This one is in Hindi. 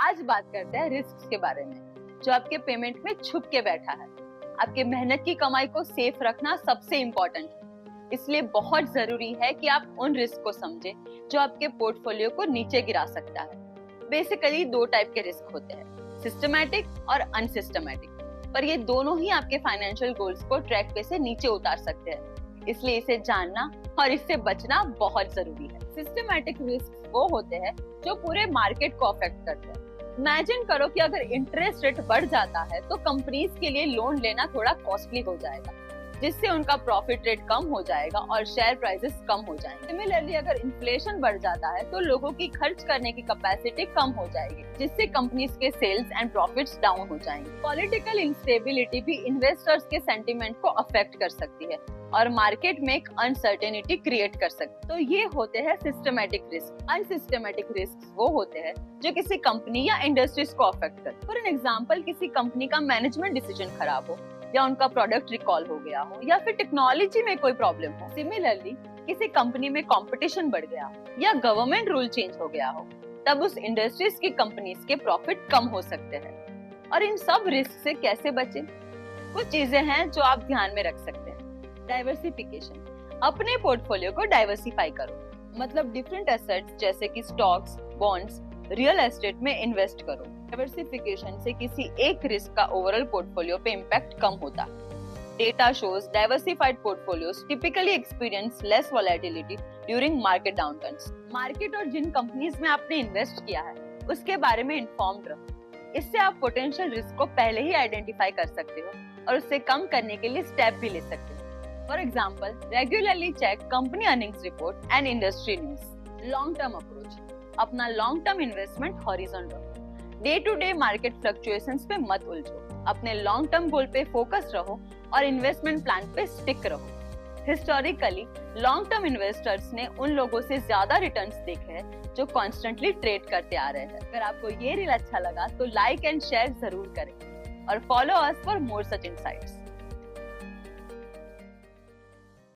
आज बात करते हैं रिस्क के बारे में, जो आपके पेमेंट में छुप के बैठा है। आपके मेहनत की कमाई को सेफ रखना सबसे इम्पोर्टेंट है, इसलिए बहुत जरूरी है कि आप उन रिस्क को समझें जो आपके पोर्टफोलियो को नीचे गिरा सकता है। बेसिकली दो टाइप के रिस्क होते हैं, सिस्टमैटिक और अनसिस्टमैटिक, पर ये दोनों ही आपके फाइनेंशियल गोल्स को ट्रैक पे से नीचे उतार सकते हैं, इसलिए इसे जानना और इससे बचना बहुत जरूरी है। सिस्टमैटिक रिस्क वो होते हैं जो पूरे मार्केट को अफेक्ट करते हैं। इमेजिन करो कि अगर इंटरेस्ट रेट बढ़ जाता है तो कंपनीज के लिए लोन लेना थोड़ा कॉस्टली हो जाएगा, जिससे उनका प्रॉफिट रेट कम हो जाएगा और शेयर प्राइसेस कम हो जाएंगे। सिमिलरली अगर इन्फ्लेशन बढ़ जाता है तो लोगों की खर्च करने की कैपेसिटी कम हो जाएगी, जिससे कंपनीज के सेल्स एंड प्रॉफिट्स डाउन हो जाएंगे। पॉलिटिकल इंस्टेबिलिटी भी इन्वेस्टर्स के सेंटिमेंट को अफेक्ट कर सकती है और मार्केट में एक अनसर्टेनिटी क्रिएट कर सकते हैं। तो ये होते हैं सिस्टमैटिक रिस्क। अनसिस्टमैटिक रिस्क वो होते हैं जो किसी कंपनी या इंडस्ट्रीज को अफेक्ट करते हैं। फॉर एन एग्जांपल, किसी कंपनी का मैनेजमेंट डिसीजन खराब हो, या उनका प्रोडक्ट रिकॉल हो गया हो, या फिर टेक्नोलॉजी में कोई प्रॉब्लम हो। सिमिलरली किसी कंपनी में कंपटीशन बढ़ गया हो या गवर्नमेंट रूल चेंज हो गया हो, तब उस इंडस्ट्रीज की कंपनीज के प्रॉफिट कम हो सकते हैं। और इन सब रिस्क से कैसे बचें? कुछ चीजें हैं जो आप ध्यान में रख सकते हैं। डाइवर्सिफिकेशन, अपने पोर्टफोलियो को डाइवर्सिफाई करो, मतलब डिफरेंट एसेट्स जैसे कि स्टॉक्स, बॉन्ड्स, रियल एस्टेट में इन्वेस्ट करो। डाइवर्सिफिकेशन से किसी एक रिस्क का ओवरऑल पोर्टफोलियो पे इम्पैक्ट कम होता है। Data shows diversified portfolios typically experience less volatility during market downturns. Market और जिन कंपनीज में आपने इन्वेस्ट किया है उसके बारे में इन्फॉर्म्ड रहो। इससे आप पोटेंशियल रिस्क को पहले ही आइडेंटिफाई कर सकते हो और उससे कम करने के लिए स्टेप भी ले सकते हो। For example, regularly check company earnings report and industry news. Long term approach, अपना long term investment horizon रखो। Day to day market fluctuations पे मत उलझो, अपने long term goal पे फोकस रहो और investment plan पे stick रहो। Historically, long term investors ने उन लोगों से ज्यादा returns देखे हैं जो constantly trade करते आ रहे हैं। अगर आपको ये रील अच्छा लगा तो like and share जरूर करें और follow us for more such insights.